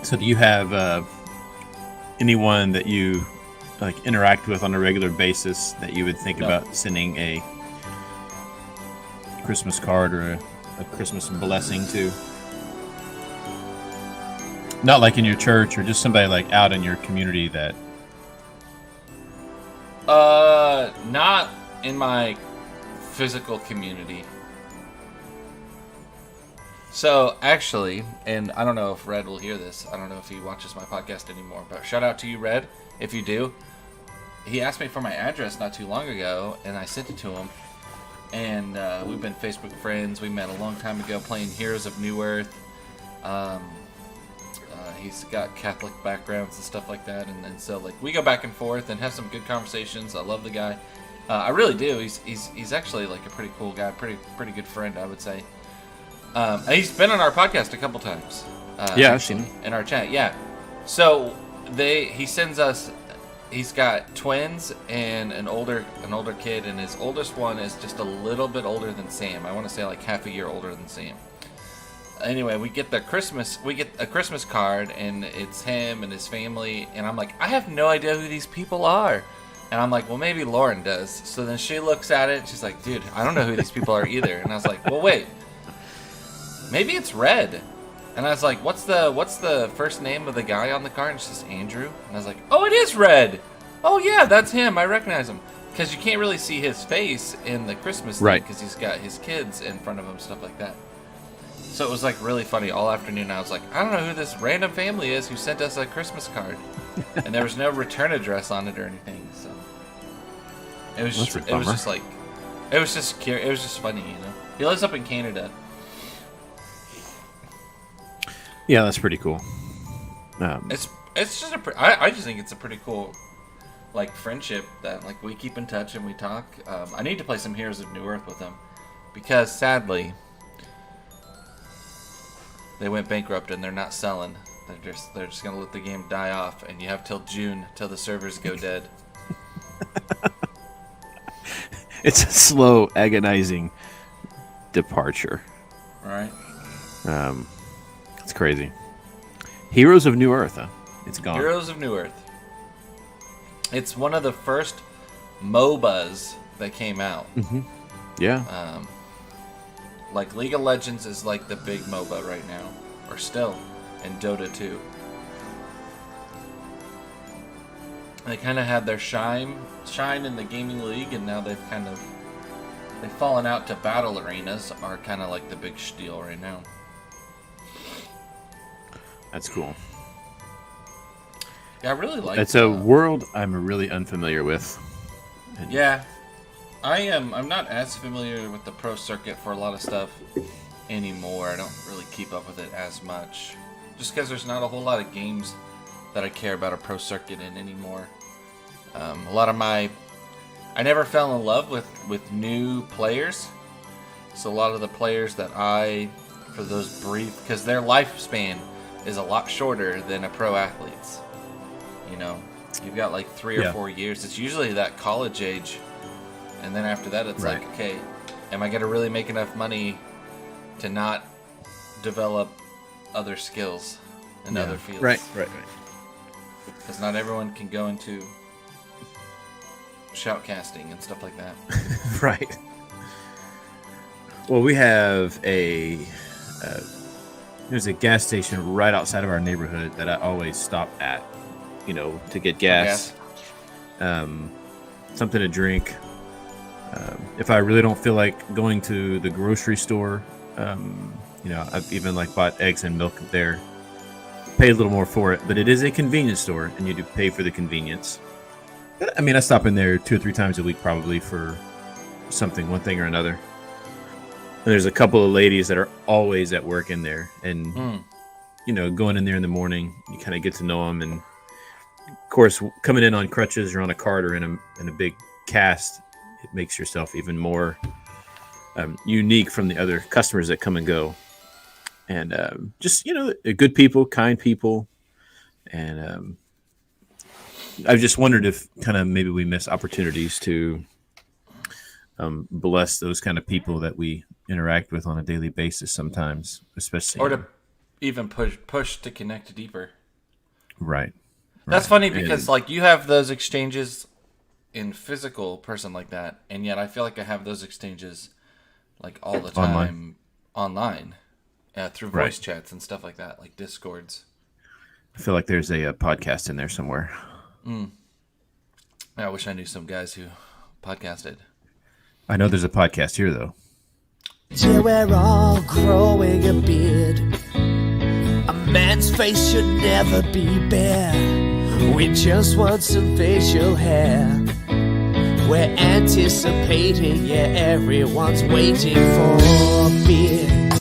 So do you have anyone that you like interact with on a regular basis that you would think No. about sending a Christmas card or a Christmas blessing to? Not like in your church or just somebody like out in your community that. Not in my physical community. So actually, and I don't know if Red will hear this. I don't know if he watches my podcast anymore, but shout out to you, Red, if you do. He asked me for my address not too long ago, and I sent it to him. And we've been Facebook friends. We met a long time ago playing Heroes of New Earth. He's got Catholic backgrounds and stuff like that, and so like we go back and forth and have some good conversations. I love the guy. I really do. He's actually like a pretty cool guy, pretty good friend, I would say. And he's been on our podcast a couple times. Yeah, I've seen him in our chat. Yeah. So he sends us. He's got twins and an older kid, and his oldest one is just a little bit older than Sam. I want to say like half a year older than Sam. Anyway, we get a Christmas card, and it's him and his family, and I'm like, I have no idea who these people are. And I'm like, well, maybe Lauren does. So then she looks at it, and she's like, dude, I don't know who these people are either. And I was like, well, wait, maybe it's Red. And I was like, what's the first name of the guy on the card? And she says, Andrew. And I was like, oh, it is Red. Oh, yeah, that's him. I recognize him. Because you can't really see his face in the Christmas thing, right, because he's got his kids in front of him, stuff like that. So it was like really funny all afternoon. I was like, I don't know who this random family is who sent us a Christmas card, and there was no return address on it or anything. So it was just funny, you know. He lives up in Canada. Yeah, that's pretty cool. It's just I just think it's a pretty cool like friendship that like we keep in touch and we talk. I need to play some Heroes of New Earth with him because sadly they went bankrupt and they're not selling. They're just gonna let the game die off, and you have till June till the servers go dead. It's a slow, agonizing departure. Right. It's crazy. Heroes of New Earth, huh? It's gone. Heroes of New Earth. It's one of the first MOBAs that came out. Mm-hmm. Yeah. Like League of Legends is like the big MOBA right now, or still, and Dota 2. They kind of had their shine in the gaming league, and now they've fallen out to battle arenas are kind of like the big steal right now. That's cool. Yeah, I really like. It's a world I'm really unfamiliar with. Yeah, I'm not as familiar with the pro circuit for a lot of stuff anymore. I don't really keep up with it as much, just because there's not a whole lot of games that I care about a pro circuit in anymore. I never fell in love with new players, so a lot of the players that for those brief, because their lifespan is a lot shorter than a pro athlete's. You know, you've got like 3 or 4 years. It's usually that college age. And then after that, it's like, okay, am I going to really make enough money to not develop other skills in other fields? Right. Because not everyone can go into shoutcasting and stuff like that. Right. Well, we have there's a gas station right outside of our neighborhood that I always stop at, to get gas. Something to drink. If I really don't feel like going to the grocery store, I've even like bought eggs and milk there. Pay a little more for it, but it is a convenience store, and you do pay for the convenience. But, I stop in there 2 or 3 times a week probably for one thing or another. And there's a couple of ladies that are always at work in there, and going in there in the morning, you kind of get to know them, and of course, coming in on crutches or on a cart or in a big cast, it makes yourself even more unique from the other customers that come and go. And just good people, kind people, and I've just wondered if kind of maybe we miss opportunities to bless those kind of people that we interact with on a daily basis sometimes, especially even push to connect deeper. Right. That's funny because like you have those exchanges in physical person like that, and yet I feel like I have those exchanges like all the time online through voice chats and stuff like that, like Discords. I feel like there's a podcast in there somewhere. I wish I knew some guys who podcasted. I know there's a podcast here, though. Yeah, we're all growing a beard. A man's face should never be bare. We just want some facial hair. We're anticipating, yeah, everyone's waiting for a beard.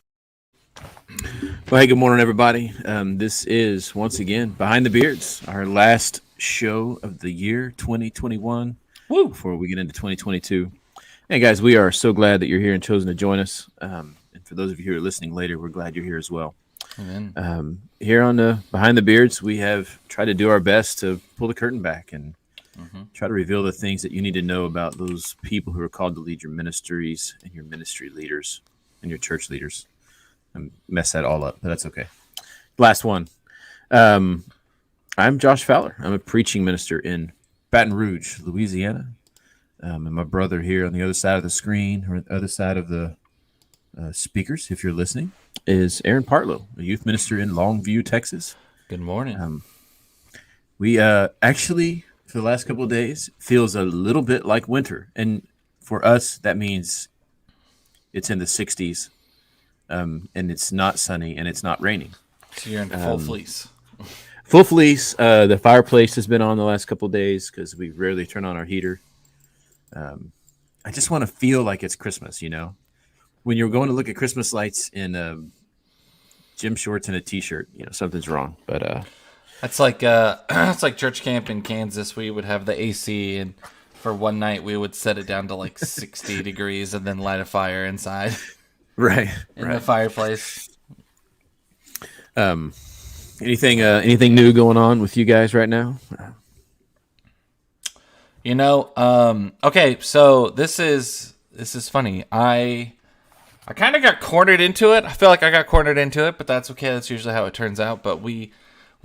Well, hey, good morning, everybody. This is, once again, Behind the Beards, our last show of the year, 2021, before we get into 2022. Hey, guys, we are so glad that you're here and chosen to join us. And for those of you who are listening later, we're glad you're here as well. Amen. Here on the Behind the Beards, we have tried to do our best to pull the curtain back and try to reveal the things that you need to know about those people who are called to lead your ministries and your ministry leaders and your church leaders. I messed that all up, but that's okay. Last one. I'm Josh Fowler. I'm a preaching minister in Baton Rouge, Louisiana. And my brother here on the other side of the screen, or the other side of the speakers, if you're listening, is Aaron Partlow, a youth minister in Longview, Texas. Good morning. We actually, for the last couple of days, feels a little bit like winter. And for us, that means it's in the 60s, and it's not sunny, and it's not raining. So you're in full fleece. Full fleece. The fireplace has been on the last couple of days because we rarely turn on our heater. I just want to feel like it's Christmas, you know? When you're going to look at Christmas lights in gym shorts and a T-shirt, you know, something's wrong. But That's like it's like church camp in Kansas. We would have the AC, and for one night we would set it down to like 60 degrees and then light a fire inside. Right. In the fireplace. Anything new going on with you guys right now? You know, okay, so this is funny. I kind of got cornered into it. I feel like I got cornered into it, but that's okay. That's usually how it turns out. But we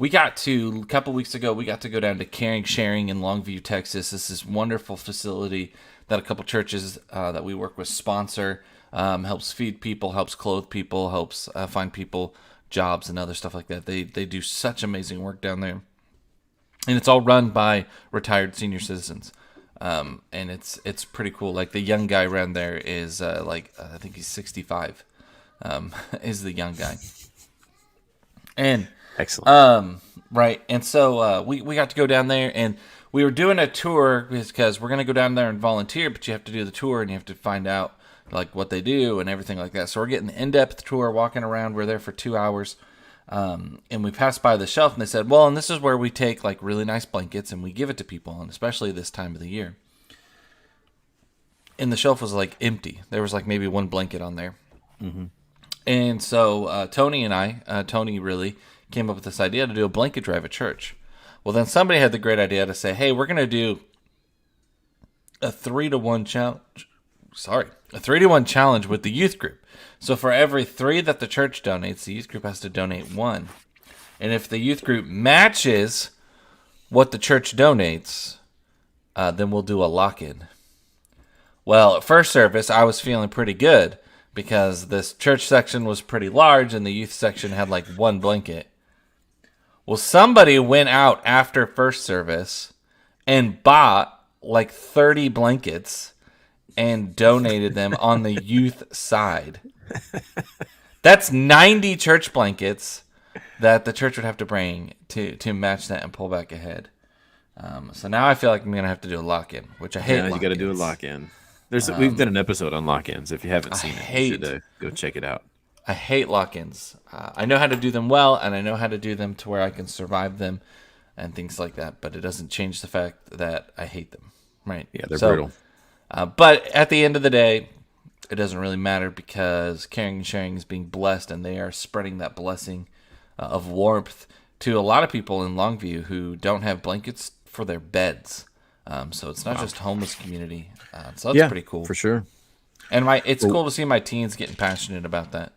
got to, a couple weeks ago, we got to go down to Caring Sharing in Longview, Texas. This is wonderful facility that a couple churches that we work with sponsor. Helps feed people, helps clothe people, helps find people jobs and other stuff like that. They do such amazing work down there. And it's all run by retired senior citizens. And it's pretty cool. Like the young guy around there is I think he's 65 is the young guy. And Excellent. right. And so we got to go down there, and we were doing a tour because we're going to go down there and volunteer, but you have to do the tour and you have to find out like what they do and everything like that. So we're getting the in-depth tour, walking around. We're there for 2 hours. And we passed by the shelf, and they said, well, and this is where we take like really nice blankets and we give it to people, and especially this time of the year. And the shelf was like empty. There was like maybe one blanket on there. Mm-hmm. And so Tony really came up with this idea to do a blanket drive at church. Well, then somebody had the great idea to say, hey, we're going to do a 3-to-1 challenge. A 3-to-1 challenge with the youth group. So for every 3 that the church donates, the youth group has to donate 1. And if the youth group matches what the church donates, then we'll do a lock-in. Well, at first service, I was feeling pretty good because this church section was pretty large and the youth section had like 1 blanket. Well, somebody went out after first service and bought like 30 blankets and donated them on the youth side. That's 90 church blankets that the church would have to bring to match that and pull back ahead. So now I feel like I'm going to have to do a lock-in, which I hate. Yeah, you got to do a lock-in. We've done an episode on lock-ins. If you haven't seen it, you should go check it out. I hate lock-ins. I know how to do them well, and I know how to do them to where I can survive them and things like that, but it doesn't change the fact that I hate them. Right? Yeah, they're brutal. But at the end of the day, it doesn't really matter because Caring and Sharing is being blessed, and they are spreading that blessing of warmth to a lot of people in Longview who don't have blankets for their beds. So it's not just homeless community. So that's pretty cool. For sure. And it's cool to see my teens getting passionate about that.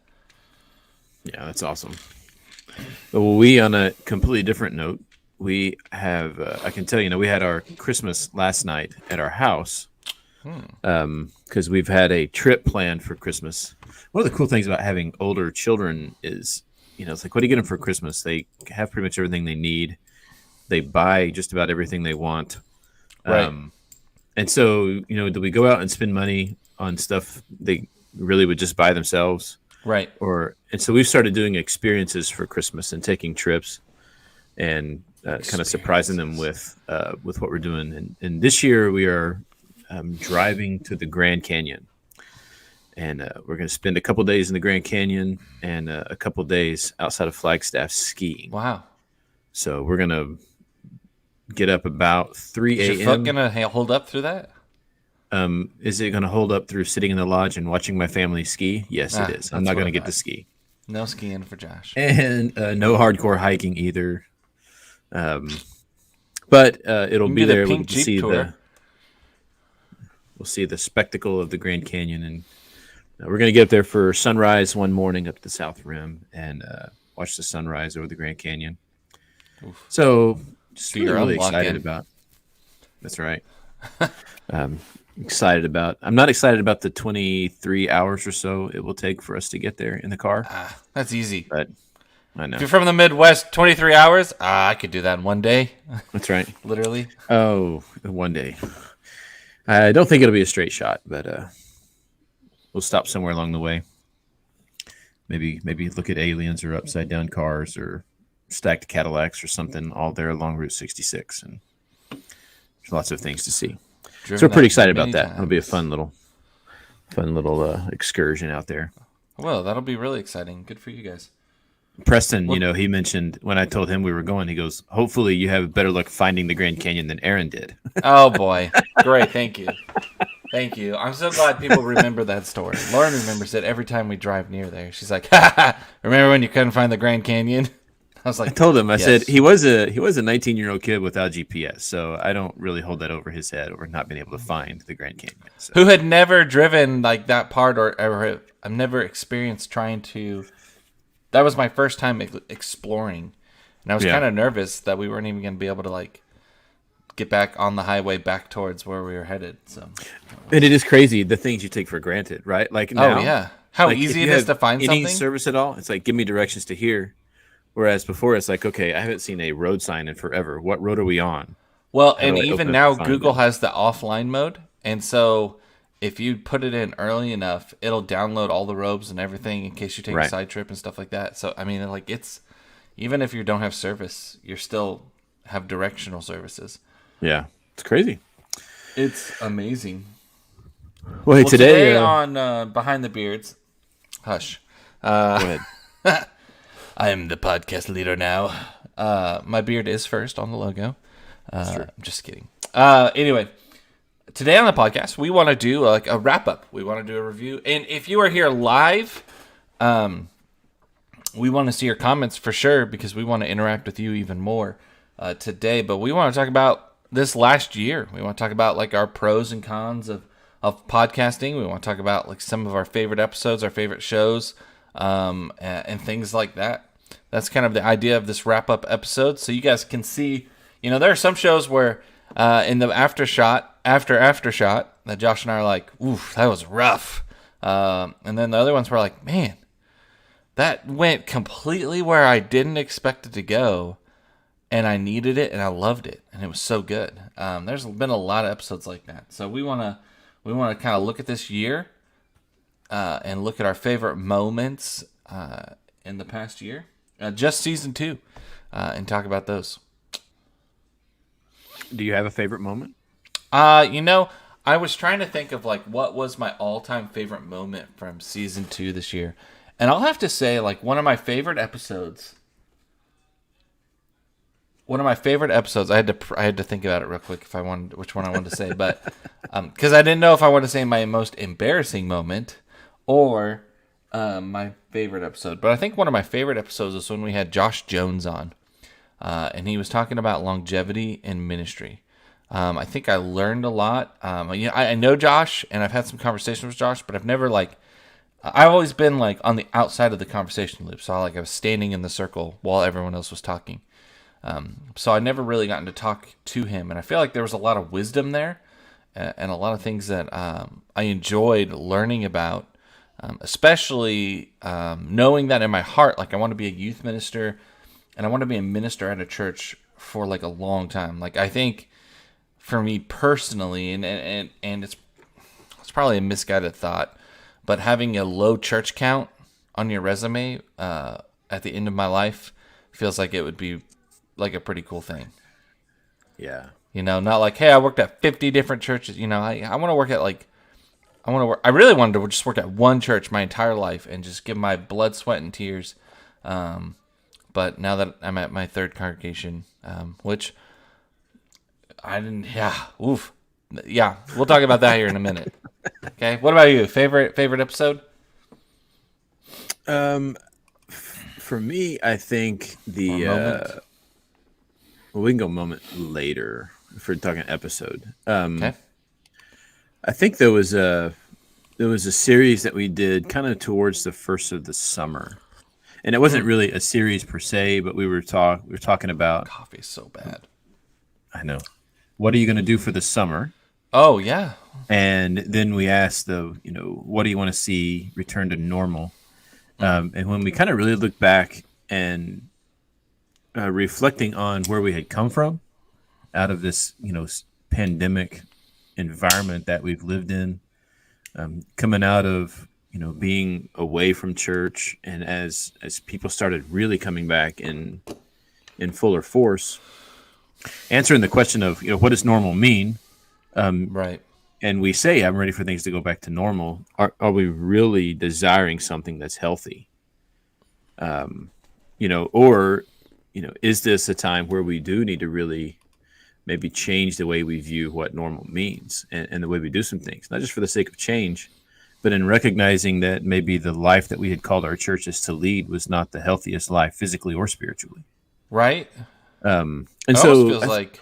Yeah, that's awesome. Well, we, on a completely different note, we have, I can tell you, we had our Christmas last night at our house because we've had a trip planned for Christmas. One of the cool things about having older children is, it's like, what do you get them for Christmas? They have pretty much everything they need. They buy just about everything they want. Right. And so, do we go out and spend money on stuff they really would just buy themselves? Right. And so we've started doing experiences for Christmas and taking trips and kind of surprising them with what we're doing. And this year we are driving to the Grand Canyon, and we're going to spend a couple days in the Grand Canyon and a couple days outside of Flagstaff skiing. Wow. So we're going to get up about 3 a.m. Is your foot going to hold up through that? Is it going to hold up through sitting in the lodge and watching my family ski? Yes, it is. I'm not going to get to ski. No skiing for Josh. And no hardcore hiking either. But it'll be there. Pink Jeep tour. We'll see the spectacle of the Grand Canyon, and we're going to get up there for sunrise one morning up to the South Rim and watch the sunrise over the Grand Canyon. Oof. So just really excited about. That's right. Excited about. I'm not excited about the 23 hours or so it will take for us to get there in the car. That's easy. But I know. If you're from the Midwest, 23 hours, I could do that in one day. That's right. Literally. Oh, one day. I don't think it'll be a straight shot, but we'll stop somewhere along the way. Maybe look at aliens or upside down cars or stacked Cadillacs or something all there along Route 66, and there's lots of things to see. So we're pretty excited about that. It'll be a fun little excursion out there. Well, that'll be really exciting. Good for you guys. Preston, he mentioned when I told him we were going, he goes, hopefully you have better luck finding the Grand Canyon than Aaron did. Oh, boy. Great. Thank you. Thank you. I'm so glad people remember that story. Lauren remembers it every time we drive near there. She's like, remember when you couldn't find the Grand Canyon? I was like, I told him, I said he was a 19-year-old kid without GPS, so I don't really hold that over his head over not being able to find the Grand Canyon. So. Who had never driven like that part or ever, I've never experienced trying to. That was my first time exploring, and I was kind of nervous that we weren't even going to be able to like get back on the highway back towards where we were headed. So, and it is crazy the things you take for granted, right? Like now, how easy it is to find any something. Service at all? It's like give me directions to here. Whereas before, it's like, okay, I haven't seen a road sign in forever. What road are we on? Well, and even now, Google has the offline mode. And so if you put it in early enough, it'll download all the roads and everything in case you take a side trip and stuff like that. So, I mean, like it's, even if you don't have service, you still have directional services. Yeah, it's crazy. It's amazing. Well, today on Behind the Beards, hush. Go ahead. I am the podcast leader now. My beard is first on the logo. I'm just kidding. Anyway, today on the podcast, we want to do like a wrap up. We want to do a review. And if you are here live, we want to see your comments for sure because we want to interact with you even more today. But we want to talk about this last year. We want to talk about like our pros and cons of podcasting. We want to talk about like some of our favorite episodes, our favorite shows, and things like that. That's kind of the idea of this wrap-up episode. So you guys can see, there are some shows where in the after shot, that Josh and I are like, oof, that was rough. And then the other ones were like, man, that went completely where I didn't expect it to go. And I needed it and I loved it. And it was so good. There's been a lot of episodes like that. So we want to kind of look at this year and look at our favorite moments in the past year. Just season 2, and talk about those. Do you have a favorite moment? I was trying to think of like what was my all-time favorite moment from season 2 this year, and I'll have to say like one of my favorite episodes. I had to think about it real quick which one I wanted to say, but because I didn't know if I wanted to say my most embarrassing moment or my favorite episode. But I think one of my favorite episodes is when we had Josh Jones on, and he was talking about longevity in ministry. I think I learned a lot. I know Josh, and I've had some conversations with Josh, but I've never like I've always been like on the outside of the conversation loop, so I was standing in the circle while everyone else was talking. So I never really gotten to talk to him, and I feel like there was a lot of wisdom there, and a lot of things that I enjoyed learning about, especially knowing that in my heart, like I want to be a youth minister, and I want to be a minister at a church for like a long time. Like I think for me personally, and it's probably a misguided thought, but having a low church count on your resume at the end of my life feels like it would be like a pretty cool thing. Yeah. You know, not like, hey, I worked at 50 different churches. You know, I want to work at I really wanted to just work at one church my entire life and just give my blood, sweat, and tears. But now that I'm at my third congregation, which I didn't, we'll talk about that here in a minute. Okay, what about you? Favorite episode? For me, I think the we can go moment later if we're talking episode. Okay. I think there was a series that we did kind of towards the first of the summer, and it wasn't really a series per se, but we were talking about Coffee's so bad. I know. What are you going to do for the summer? Oh yeah. And then we asked what do you want to see return to normal? And when we kind of really look back and reflecting on where we had come from out of this, pandemic environment that we've lived in, coming out of, being away from church, and as people started really coming back in fuller force, answering the question of, what does normal mean? Right. And we say, I'm ready for things to go back to normal. Are we really desiring something that's healthy? Or is this a time where we do need to really maybe change the way we view what normal means and the way we do some things, not just for the sake of change, but in recognizing that maybe the life that we had called our churches to lead was not the healthiest life physically or spiritually. Right. And it so almost feels like,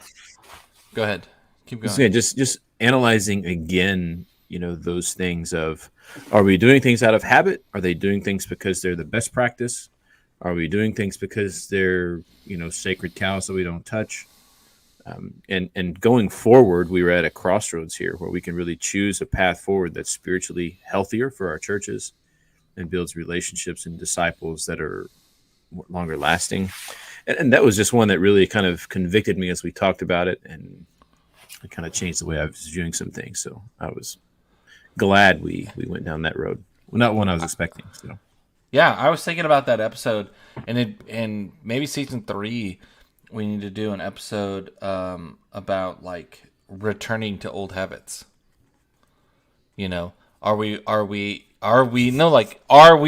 go ahead, keep going. Yeah, just analyzing again, those things of, are we doing things out of habit? Are they doing things because they're the best practice? Are we doing things because they're, sacred cows that we don't touch? And going forward, we were at a crossroads here where we can really choose a path forward that's spiritually healthier for our churches and builds relationships and disciples that are longer lasting. And that was just one that really kind of convicted me as we talked about it, and it kind of changed the way I was viewing some things. So I was glad we went down that road. Well, not one I was expecting. So. Yeah, I was thinking about that episode, and maybe season 3, we need to do an episode about like returning to old habits. Are we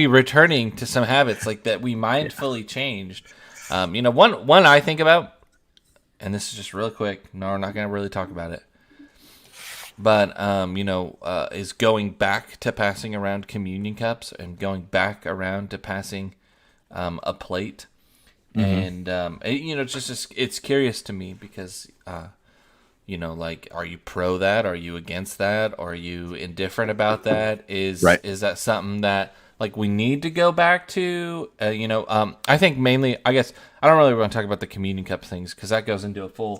returning to some habits like that we mindfully changed? One I think about, and this is just real quick. No, we're not going to really talk about it. But, is going back to passing around communion cups and going back around to passing a plate. Mm-hmm. And, it's curious to me because, are you pro that? Are you against that? Are you indifferent about that? Is that something that, like, we need to go back to? I think mainly, I guess, I don't really want to talk about the communion cup things because that goes into a full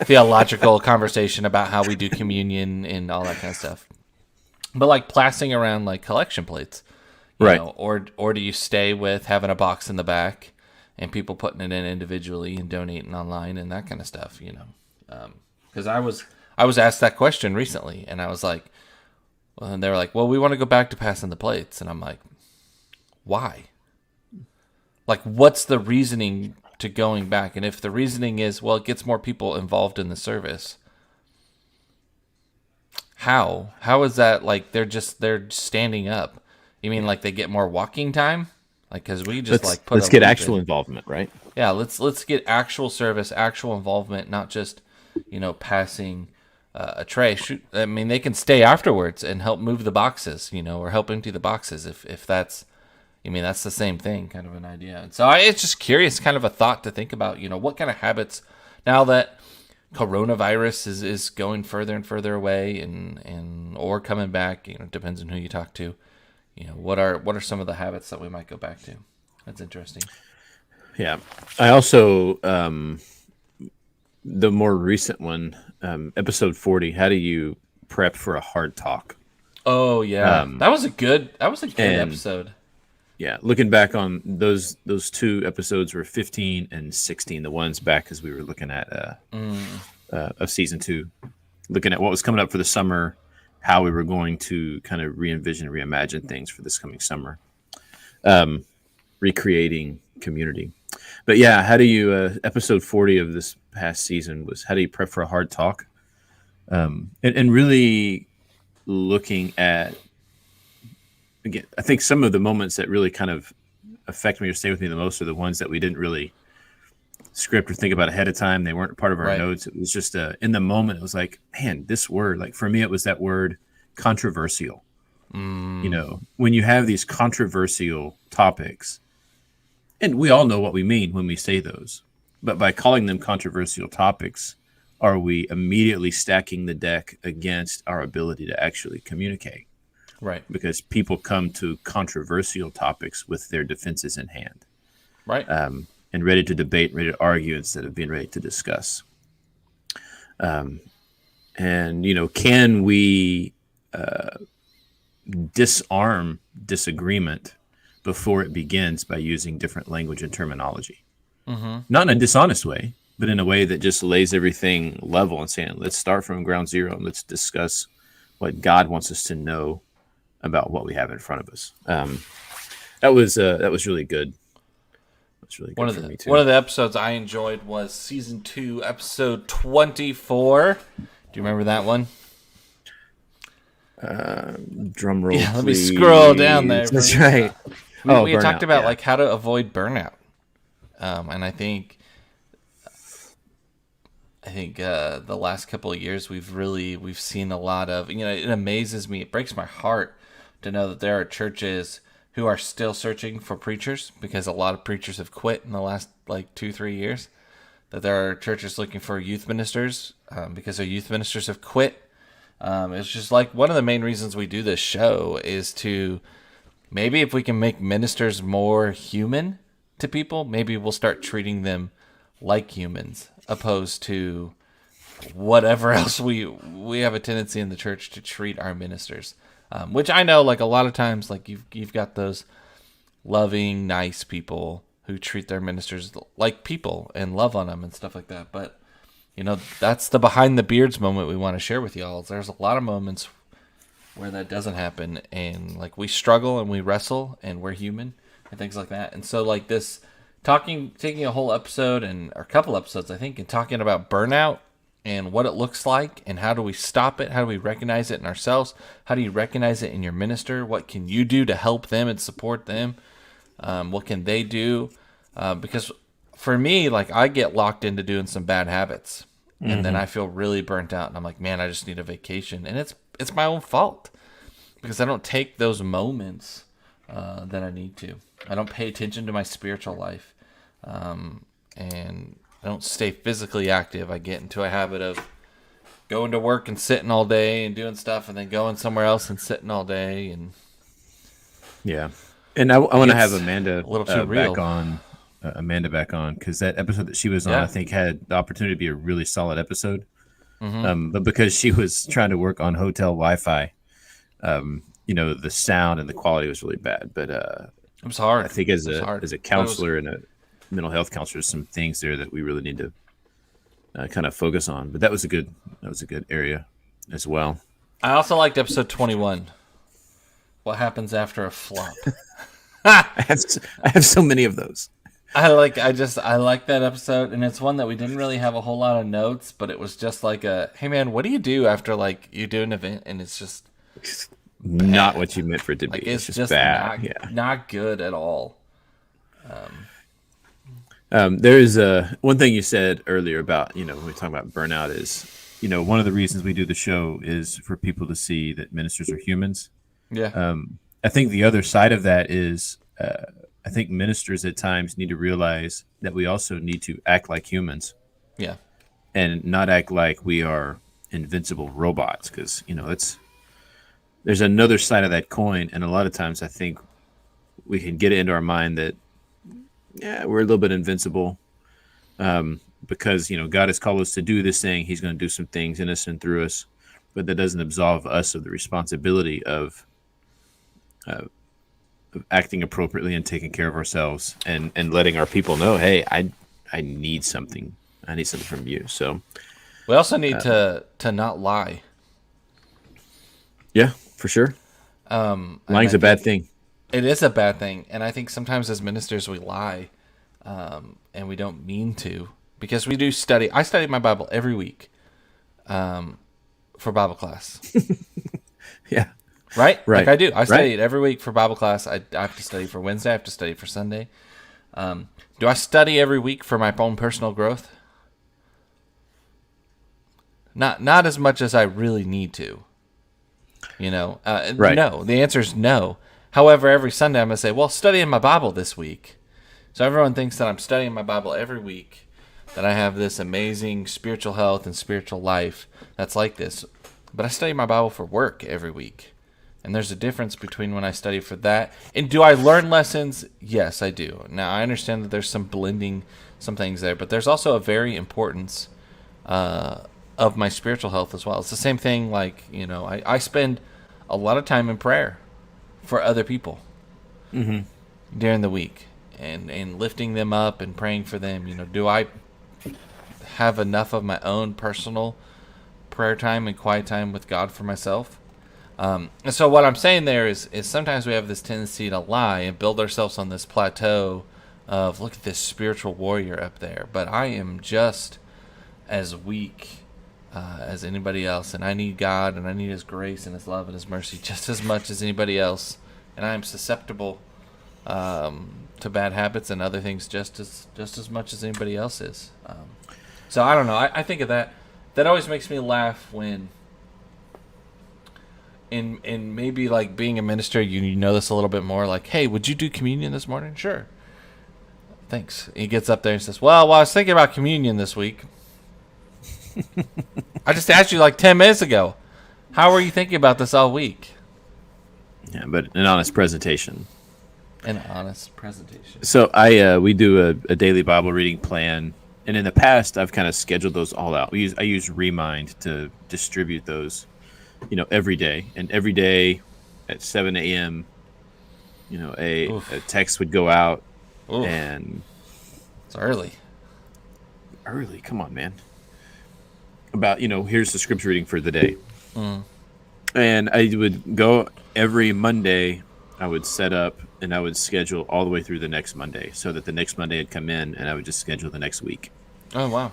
theological conversation about how we do communion and all that kind of stuff. But like passing around like collection plates, right? Or do you stay with having a box in the back and people putting it in individually and donating online and that kind of stuff? Because I was asked that question recently, and I was like, well, and they were like, well, we want to go back to passing the plates, and I'm like, why? Like, what's the reasoning to going back? And if the reasoning is, well, it gets more people involved in the service, how is that? Like, they're standing up. You mean like they get more walking time? Like, because we just let's get actual involvement, right? Yeah, let's get actual service, actual involvement, not just passing a tray. I mean, they can stay afterwards and help move the boxes, or help empty the boxes if that's. I mean, that's the same thing, kind of an idea. And so it's just curious, kind of a thought to think about, what kind of habits, now that coronavirus is going further and further away or coming back, depends on who you talk to, what are some of the habits that we might go back to? That's interesting. Yeah. I also, the more recent one, episode 40, how do you prep for a hard talk? Oh yeah, that was a good and- episode. Yeah, looking back on those two episodes were 15 and 16, the ones back as we were looking at of season 2, looking at what was coming up for the summer, how we were going to kind of re-envision, reimagine things for this coming summer, recreating community. But yeah, how do you episode 40 of this past season was how do you prep for a hard talk, and really looking at, again, I think some of the moments that really kind of affect me or stay with me the most are the ones that we didn't really script or think about ahead of time. They weren't part of our notes. It was just in the moment. It was like, man, this word, like for me, it was that word controversial. When you have these controversial topics, and we all know what we mean when we say those, but by calling them controversial topics, are we immediately stacking the deck against our ability to actually communicate? Right. Because people come to controversial topics with their defenses in hand. Right. And ready to debate, ready to argue instead of being ready to discuss. And, can we disarm disagreement before it begins by using different language and terminology? Mm-hmm. Not in a dishonest way, but in a way that just lays everything level and saying, let's start from ground zero and let's discuss what God wants us to know about what we have in front of us. That was really good. That's really good for me too. One of the episodes I enjoyed was season 2, episode 24. Do you remember that one? Drum roll. Yeah, please. let me scroll down there. That's right. We talked about like how to avoid burnout, and I think the last couple of years we've seen a lot of, it amazes me. It breaks my heart to know that there are churches who are still searching for preachers, because a lot of preachers have quit in the last 2-3 years. That there are churches looking for youth ministers because their youth ministers have quit. It's just like one of the main reasons we do this show is to, maybe if we can make ministers more human to people, maybe we'll start treating them like humans, opposed to whatever else we have a tendency in the church to treat our ministers. Which I know, a lot of times, you've got those loving, nice people who treat their ministers like people and love on them and stuff like that. But, that's the behind the beards moment we want to share with y'all. There's a lot of moments where that doesn't happen, and we struggle and we wrestle and we're human and things like that. And so this taking a whole episode or a couple episodes, I think, and talking about burnout and what it looks like, and how do we stop it? How do we recognize it in ourselves? How do you recognize it in your minister? What can you do to help them and support them? What can they do? Because for me, I get locked into doing some bad habits, and then I feel really burnt out, and I'm like, man, I just need a vacation, and it's my own fault because I don't take those moments that I need to. I don't pay attention to my spiritual life, and I don't stay physically active. I get into a habit of going to work and sitting all day and doing stuff, and then going somewhere else and sitting all day. And yeah, and I want to have Amanda a little too real. back on. Amanda back on, because that episode that she was on, I think, had the opportunity to be a really solid episode. But because she was trying to work on hotel Wi-Fi, the sound and the quality was really bad. But it was hard. I think as a counselor and a mental health counselor, there's some things there that we really need to kind of focus on. But that was a good area as well. I also liked episode 21. What happens after a flop? I have so many of those. I like that episode, and it's one that we didn't really have a whole lot of notes, but it was just hey man, what do you do after you do an event and it's just not what you meant for it to be? It's just bad. Not good at all. There is one thing you said earlier about, when we talk about burnout is, one of the reasons we do the show is for people to see that ministers are humans. Yeah. I think the other side of that is, I think ministers at times need to realize that we also need to act like humans. Yeah. And not act like we are invincible robots, because, there's another side of that coin, and a lot of times I think we can get it into our mind that we're a little bit invincible, because God has called us to do this thing. He's going to do some things in us and through us, but that doesn't absolve us of the responsibility of acting appropriately and taking care of ourselves, and letting our people know, hey, I need something. I need something from you. So We also need to not lie. yeah, for sure. Lying's a bad thing. It is a bad thing, and I think sometimes as ministers we lie, and we don't mean to, because we do study. I study my Bible every week, for Bible class. Yeah. Right? Right. Like I do. I study Right. it every week for Bible class. I have to study for Wednesday. I have to study for Sunday. Do I study every week for my own personal growth? Not as much as I really need to. Right. No. The answer is no. However, every Sunday I'm going to say, well, studying my Bible this week. So everyone thinks that I'm studying my Bible every week, that I have this amazing spiritual health and spiritual life that's like this. But I study my Bible for work every week. And there's a difference between when I study for that. And do I learn lessons? Yes, I do. Now, I understand that there's some blending, some things there, but there's also a very importance of my spiritual health as well. It's the same thing, like, I spend a lot of time in prayer for other people during the week, and lifting them up and praying for them. Do I have enough of my own personal prayer time and quiet time with God for myself? And so what I'm saying there is sometimes we have this tendency to lie and build ourselves on this plateau of, look at this spiritual warrior up there, but I am just as weak as anybody else, and I need God, and I need His grace and His love and His mercy just as much as anybody else, and I am susceptible to bad habits and other things just as much as anybody else is. So I don't know. I think of that. That always makes me laugh when, in maybe like being a minister, you know this a little bit more. Like, hey, would you do communion this morning? Sure. Thanks. He gets up there and says, well, I was thinking about communion this week. I just asked you like 10 minutes ago. How were you thinking about this all week? Yeah, but an honest presentation. An honest presentation. So we do a daily Bible reading plan, and in the past I've kind of scheduled those all out. I use Remind to distribute those, every day, and every day at 7 a.m. A text would go out. Oof. And it's early. Come on, man. About here's the scripture reading for the day, and I would go every Monday. I would set up and I would schedule all the way through the next Monday, so that the next Monday would come in, and I would just schedule the next week. Oh wow!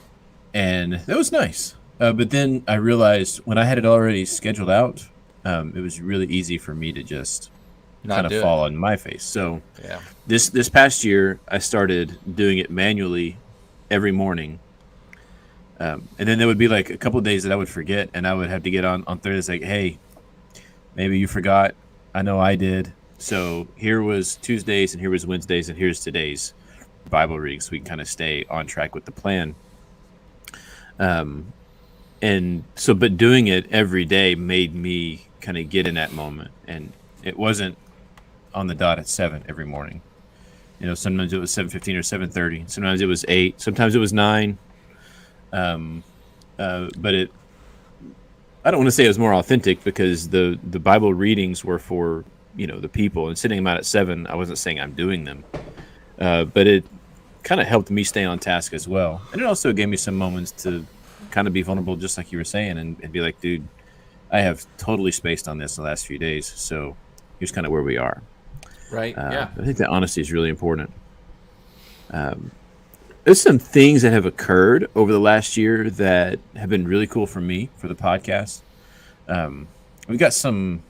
And that was nice. But then I realized when I had it already scheduled out, it was really easy for me to just kind of fall on my face. So yeah, this past year I started doing it manually every morning. And then there would be like a couple of days that I would forget, and I would have to get on Thursdays like, hey, maybe you forgot. I know I did. So here was Tuesdays, and here was Wednesdays, and here's today's Bible reading, so we can kind of stay on track with the plan. And so, but doing it every day made me kind of get in that moment, and it wasn't on the dot at 7 every morning. Sometimes it was 7:15 or 7:30. Sometimes it was 8. Sometimes it was 9. But I don't want to say it was more authentic, because the Bible readings were for, the people, and sitting them out at 7, I wasn't saying I'm doing them. But it kind of helped me stay on task as well. And it also gave me some moments to kind of be vulnerable, just like you were saying, and be like, dude, I have totally spaced on this the last few days. So here's kind of where we are. Right. Yeah. I think that honesty is really important. There's some things that have occurred over the last year that have been really cool for me, for the podcast. We've got some,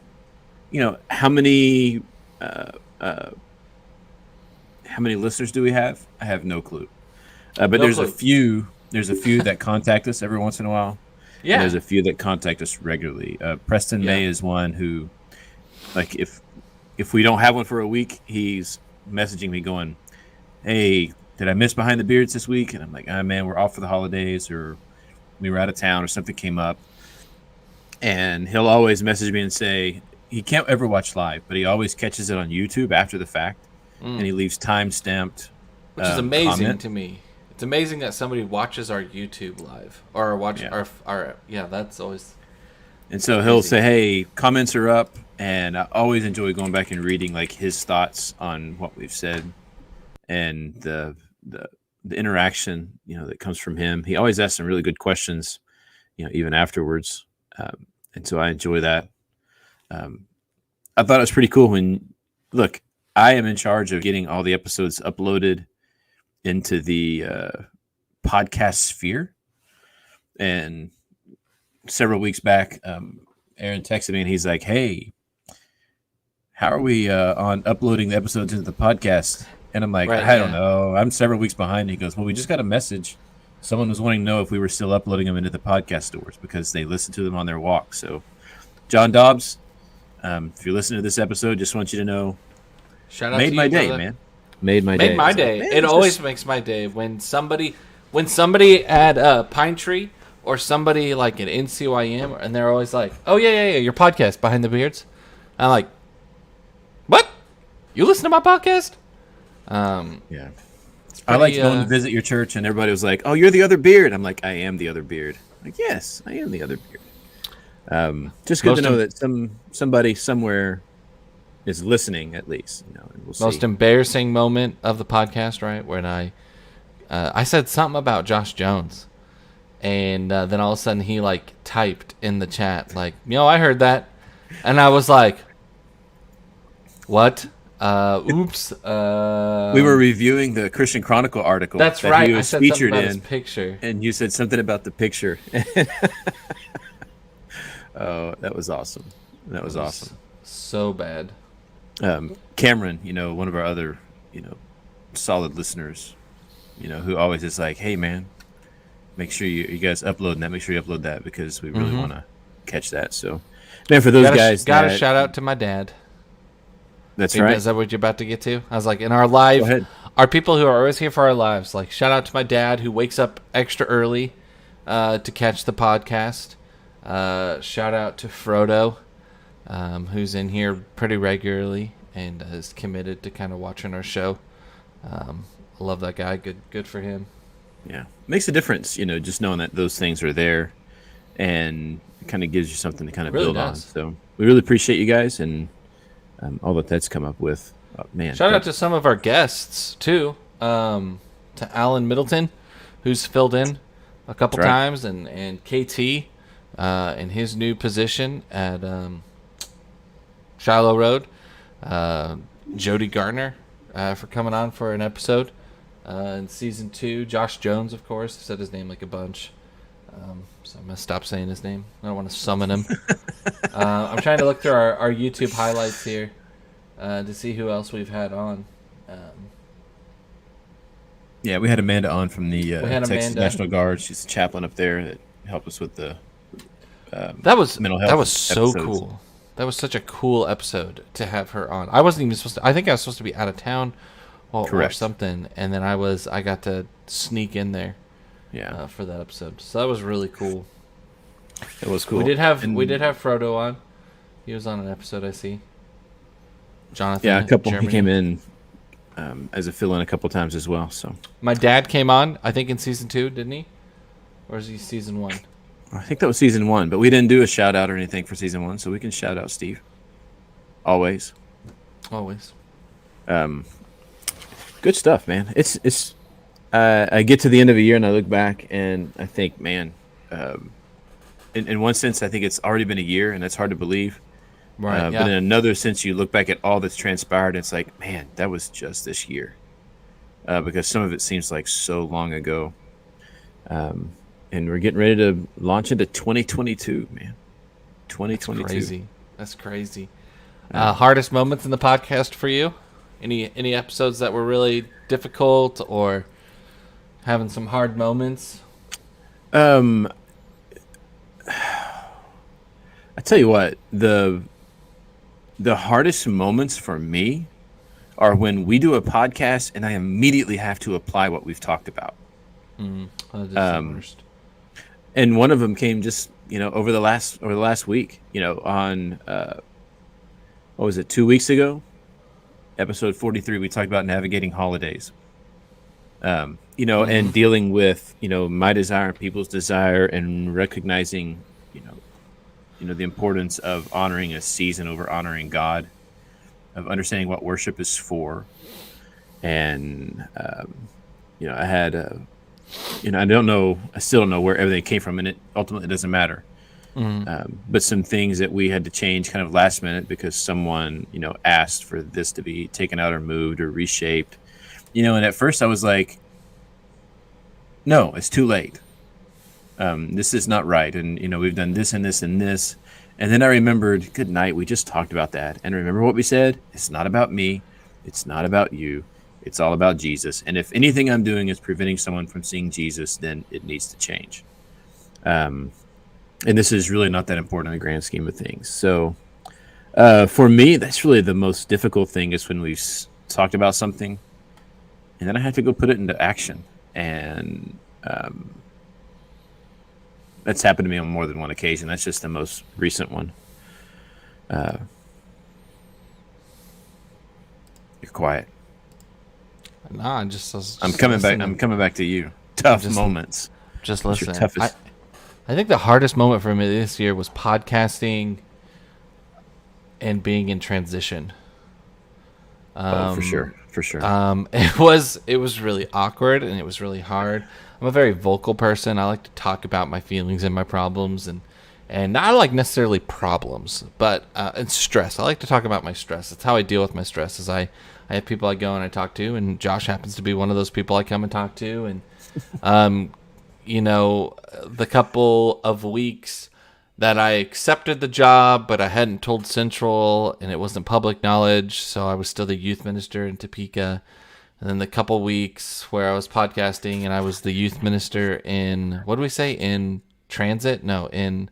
how many listeners do we have? I have no clue. But there's a few that contact us every once in a while. Yeah. And there's a few that contact us regularly. Preston May is one who, like, if we don't have one for a week, he's messaging me going, hey, did I miss Behind the Beards this week? And I'm like, man, we're off for the holidays, or we were out of town, or something came up. And he'll always message me and say, he can't ever watch live, but he always catches it on YouTube after the fact, and he leaves time-stamped which is amazing comment. to me. It's amazing that somebody watches our YouTube live or watch our that's always. And so he'll say, "Hey, comments are up," and I always enjoy going back and reading like his thoughts on what we've said and the interaction, that comes from him. He always asks some really good questions, even afterwards, and so I enjoy that. I thought it was pretty cool look, I am in charge of getting all the episodes uploaded into the podcast sphere, and several weeks back, Aaron texted me and he's like, "Hey, how are we on uploading the episodes into the podcast?" And I'm like, I don't know. I'm several weeks behind. He goes, "Well, we just got a message. Someone was wanting to know if we were still uploading them into the podcast stores because they listen to them on their walk." So, John Dobbs, if you're listening to this episode, just want you to know, shout out made to my you, day, brother. man. Made my day. Made my day. It always makes my day when somebody at Pine Tree or somebody like an NCYM, and they're always like, "Oh yeah, your podcast Behind the Beards." I'm like, "What? You listen to my podcast?" Yeah. I like going to visit your church, and everybody was like, "Oh, you're the other beard." I'm like, "I am the other beard." I'm like, yes, I am the other beard. Just good to know that somebody somewhere is listening, at least. And we'll see. Most embarrassing moment of the podcast, right? When I said something about Josh Jones, and then all of a sudden he like typed in the chat like, I heard that, and I was like, what? Oops. We were reviewing the Christian Chronicle article. That's that right. He I was said featured something about in, his picture, and you said something about the picture. Oh, that was awesome. That was awesome. So bad. Cameron, one of our other, solid listeners, who always is like, "Hey, man, make sure you guys upload that. Make sure you upload that because we really want to catch that." So, man, for those guys, got a shout out to my dad. That's right. Is that what you're about to get to? I was like, in our live, our people who are always here for our lives, like, shout out to my dad who wakes up extra early to catch the podcast. Shout out to Frodo, who's in here pretty regularly and is committed to kind of watching our show. I love that guy. Good for him. Yeah, makes a difference, just knowing that those things are there, and it kind of gives you something to kind of build on. So we really appreciate you guys and all that's come up with. Man, shout out to some of our guests too. To Alan Middleton, who's filled in a couple times, and KT in his new position at Shiloh Road. Jody Garner for coming on for an episode in season 2. Josh Jones, of course, said his name like a bunch. So I'm going to stop saying his name. I don't want to summon him. I'm trying to look through our YouTube highlights here to see who else we've had on. Yeah, we had Amanda on from the Texas National Guard. She's a chaplain up there that helped us with the mental health. That was so episodes. cool. That was such a cool episode to have her on. I wasn't even supposed to. I think I was supposed to be out of town or something, and then I got to sneak in there. Yeah, for that episode. So that was really cool. It was cool. We did have Frodo on. He was on an episode, I see. Jonathan. Yeah, a couple. Germany. He came in as a fill-in a couple times as well. So my dad came on, I think, in season 2, didn't he? Or is he season 1? I think that was season 1, but we didn't do a shout out or anything for season 1, so we can shout out Steve. Always. Good stuff, man. It's. I get to the end of a year and I look back and I think, man, in one sense, I think it's already been a year and that's hard to believe. Right. But in another sense, you look back at all that's transpired and it's like, man, that was just this year. Because some of it seems like so long ago. And we're getting ready to launch into 2022, man. 2022. That's crazy. Hardest moments in the podcast for you? Any episodes that were really difficult or having some hard moments? I tell you what, the hardest moments for me are when we do a podcast and I immediately have to apply what we've talked about. That is the worst. And one of them came just over the last week, on what was it, 2 weeks ago? Episode 43, we talked about navigating holidays. And dealing with, my desire and people's desire, and recognizing, the importance of honoring a season over honoring God, of understanding what worship is for. And, I had, I still don't know where everything came from, and it ultimately doesn't matter. But some things that we had to change kind of last minute because someone, asked for this to be taken out or moved or reshaped. And at first I was like, no, it's too late. This is not right. And, we've done this and this and this. And then I remembered, good night, we just talked about that. And remember what we said? It's not about me. It's not about you. It's all about Jesus. And if anything I'm doing is preventing someone from seeing Jesus, then it needs to change. And this is really not that important in the grand scheme of things. So for me, that's really the most difficult thing, is when we've talked about something and then I have to go put it into action. And that's happened to me on more than one occasion. That's just the most recent one. You're quiet. Nah, I was I'm coming back. I'm coming back to you. Tough moments. Just What's your listen. toughest? I think the hardest moment for me this year was podcasting and being in transition. For sure. It was really awkward and it was really hard. I'm a very vocal person. I like to talk about my feelings and my problems, and not like necessarily problems, but and stress. I like to talk about my stress. That's how I deal with my stress. Is I have people I go and I talk to, and Josh happens to be one of those people I come and talk to, and the couple of weeks that I accepted the job, but I hadn't told Central, and it wasn't public knowledge, so I was still the youth minister in Topeka. And then the couple weeks where I was podcasting and I was the youth minister in, what do we say, in transit? No, in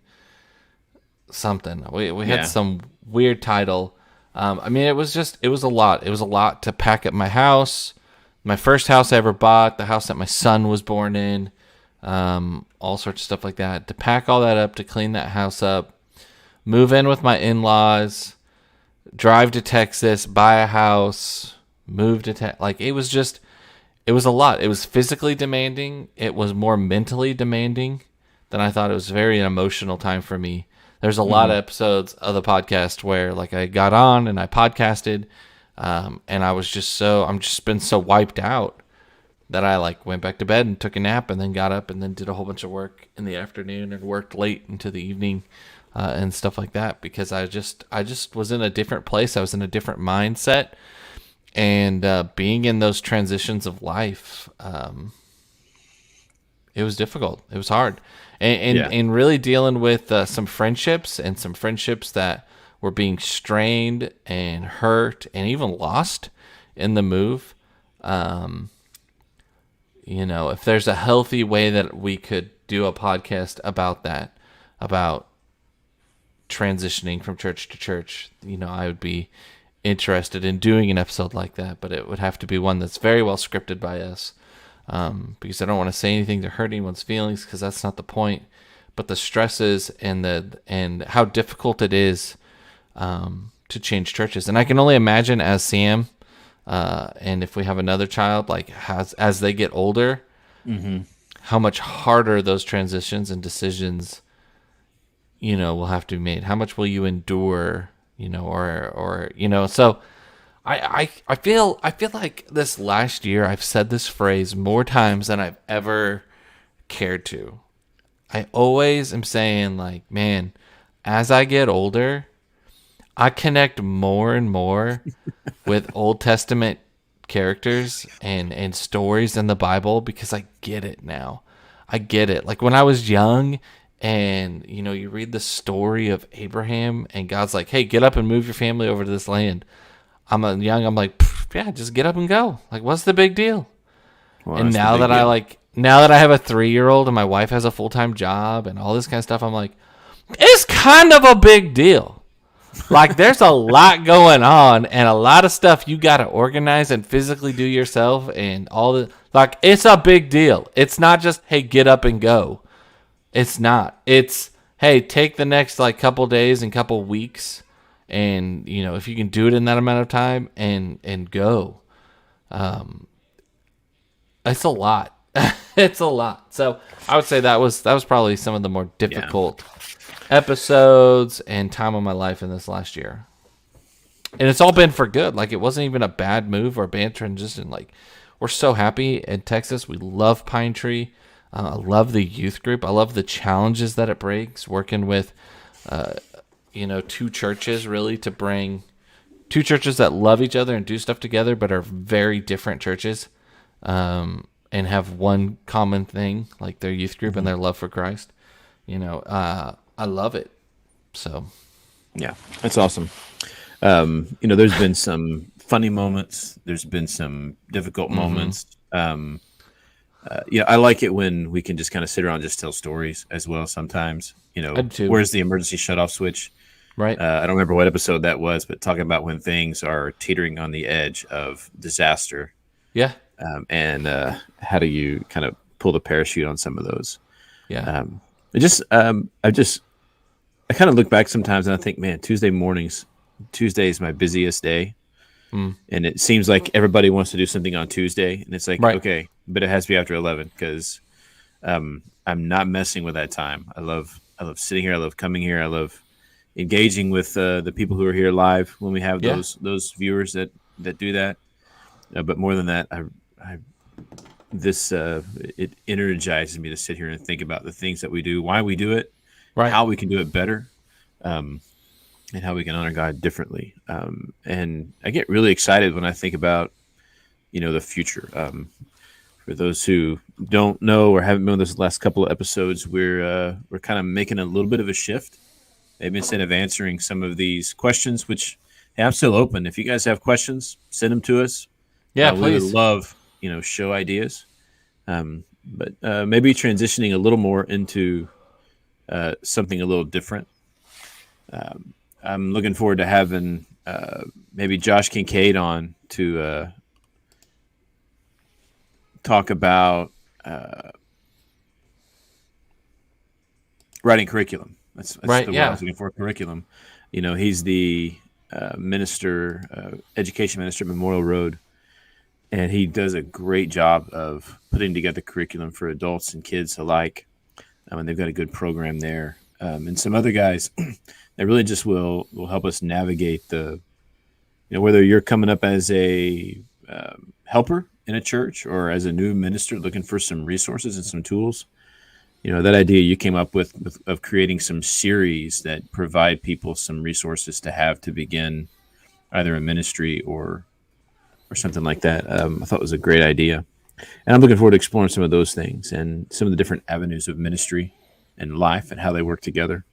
something. We had some weird title. It was a lot. It was a lot to pack up my house, my first house I ever bought, the house that my son was born in, all sorts of stuff like that. To pack all that up, to clean that house up, move in with my in-laws, drive to Texas, buy a house, move to it was a lot. It was physically demanding. It was more mentally demanding than I thought. It was a very emotional time for me. There's a lot of episodes of the podcast where I got on and I podcasted, and I'm just been so wiped out that I like went back to bed and took a nap and then got up and then did a whole bunch of work in the afternoon and worked late into the evening and stuff like that, because I just was in a different place. I was in a different mindset, and being in those transitions of life, it was difficult. It was hard. And really dealing with some friendships that were being strained and hurt and even lost in the move. If there's a healthy way that we could do a podcast about that, about transitioning from church to church, I would be interested in doing an episode like that, but it would have to be one that's very well scripted by us, because I don't want to say anything to hurt anyone's feelings, because that's not the point. But the stresses and how difficult it is to change churches, and I can only imagine as Sam, and if we have another child, as they get older, how much harder those transitions and decisions, will have to be made. How much will you endure, so I feel like this last year I've said this phrase more times than I've ever cared to. I always am saying, man, as I get older, I connect more and more with Old Testament characters and stories in the Bible, because I get it now. I get it. Like when I was young and, you read the story of Abraham and God's like, hey, get up and move your family over to this land. I'm like, yeah, just get up and go. Like, what's the big deal? Well, and now that I have a 3-year-old and my wife has a full-time job and all this kind of stuff, I'm like, it's kind of a big deal. There's a lot going on and a lot of stuff you got to organize and physically do yourself, and all the, it's a big deal. It's not just, hey, get up and go. It's not. It's, hey, take the next couple days and couple weeks And if you can do it in that amount of time and go, it's a lot. It's a lot. So I would say that was probably some of the more difficult episodes and time of my life in this last year. And it's all been for good. Like, it wasn't even a bad move or a bad transition. Like, we're so happy in Texas. We love Pine Tree. I love the youth group. I love the challenges that it brings, working with, two churches, really, to bring two churches that love each other and do stuff together, but are very different churches, and have one common thing, like their youth group and their love for Christ. I love it. So, yeah, that's awesome. There's been some funny moments. There's been some difficult moments. I like it when we can just kind of sit around and just tell stories as well sometimes. I do too. Where's the emergency shutoff switch? Right. I don't remember what episode that was, but talking about when things are teetering on the edge of disaster. Yeah. And how do you kind of pull the parachute on some of those? Yeah. I kind of look back sometimes and I think, man, Tuesday is my busiest day. And it seems like everybody wants to do something on Tuesday, and it's like, right. Okay, but it has to be after 11 because I'm not messing with that time. I love sitting here. I love coming here. I love engaging with the people who are here live when we have those viewers that do that. But more than that, it energizes me to sit here and think about the things that we do, why we do it, right, how we can do it better. And how we can honor God differently. And I get really excited when I think about, the future. For those who don't know or haven't been with us the last couple of episodes, we're kind of making a little bit of a shift. Maybe instead of answering some of these questions, which I'm still open. If you guys have questions, send them to us. Yeah, we please. would love, show ideas. But maybe transitioning a little more into something a little different. I'm looking forward to having maybe Josh Kincaid on to talk about writing curriculum. That's right, the word I was looking for, curriculum. He's the education minister at Memorial Road, and he does a great job of putting together curriculum for adults and kids alike. And they've got a good program there. And some other guys that really just will help us navigate whether you're coming up as a helper in a church or as a new minister looking for some resources and some tools. That idea you came up with of creating some series that provide people some resources to have to begin either a ministry or something like that. I thought it was a great idea. And I'm looking forward to exploring some of those things and some of the different avenues of ministry and life and how they work together.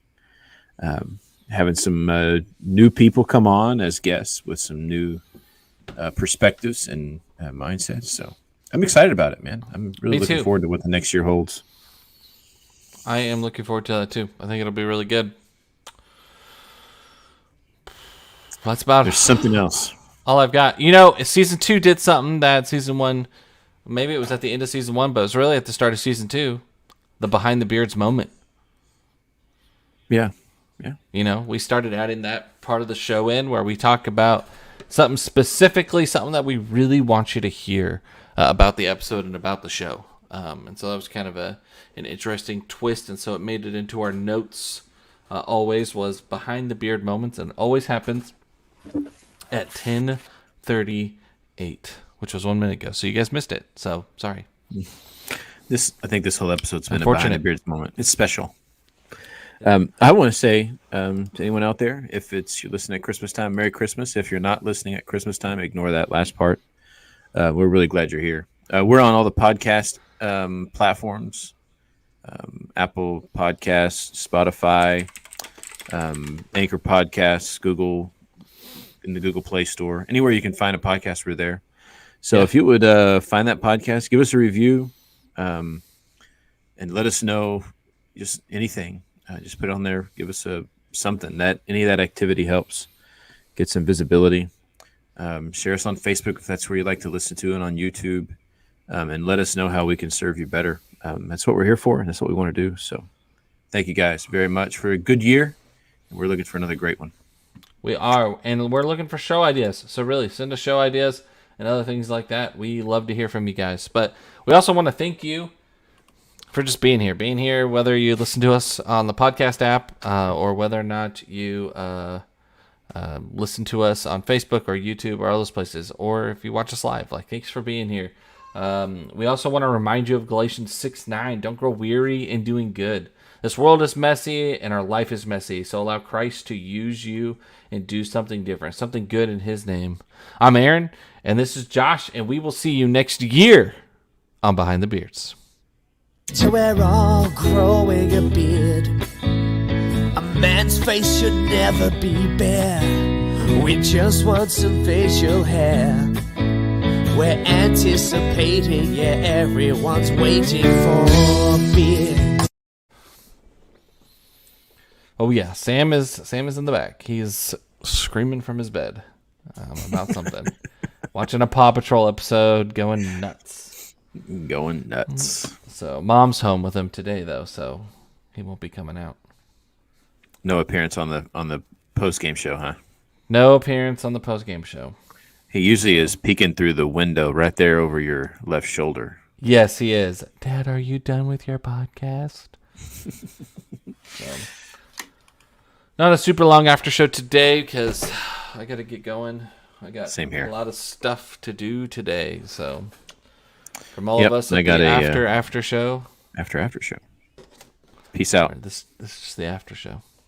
Having some new people come on as guests with some new perspectives and mindsets. So I'm excited about it, man. I'm really looking forward to what the next year holds. I am looking forward to that too. I think it'll be really good. That's about There's something else. all I've got. Season 2 did something that season 1, maybe it was at the end of season 1, but it was really at the start of season 2. The behind the beards moment. Yeah. We started adding that part of the show in where we talk about something specifically, something that we really want you to hear about the episode and about the show. And so that was kind of an interesting twist. And so it made it into our notes. Always was behind the beard moments, and it always happens at 10:38, which was 1 minute ago. So you guys missed it. So sorry. I think this whole episode's been a behind the beards moment. It's special. I want to say to anyone out there, if you're listening at Christmas time, Merry Christmas. If you're not listening at Christmas time, ignore that last part. We're really glad you're here. We're on all the podcast platforms, Apple Podcasts, Spotify, Anchor Podcasts, Google, in the Google Play Store. Anywhere you can find a podcast, we're there. So if you would find that podcast, give us a review, and let us know just anything. Just put it on there. Give us something. Any of that activity helps get some visibility. Share us on Facebook if that's where you like to listen to it, on YouTube, and let us know how we can serve you better. That's what we're here for, and that's what we want to do. So thank you guys very much for a good year, and we're looking for another great one. We are, and we're looking for show ideas. So really, send us show ideas and other things like that. We love to hear from you guys. But we also want to thank you for just being here. Being here, whether you listen to us on the podcast app or whether or not you listen to us on Facebook or YouTube or all those places, or if you watch us live. Like, thanks for being here. We also want to remind you of Galatians 6:9. Don't grow weary in doing good. This world is messy and our life is messy, so allow Christ to use you and do something different, something good in his name. I'm Aaron, and this is Josh, and we will see you next year on Behind the Beards. So we're all growing a beard. A man's face should never be bare. We just want some facial hair. We're anticipating, yeah, everyone's waiting for a beard. Oh yeah, Sam is in the back. He's screaming from his bed about something. Watching a Paw Patrol episode, going nuts. Going nuts. So Mom's home with him today though, so he won't be coming out. No appearance on the post game show, huh? No appearance on the post game show. He usually is peeking through the window right there over your left shoulder. Yes, he is. Dad, are you done with your podcast? So, not a super long after show today because I got to get going. I got Same here. A lot of stuff to do today. So from all of us, I got after show. After show. Peace out. This is just the after show.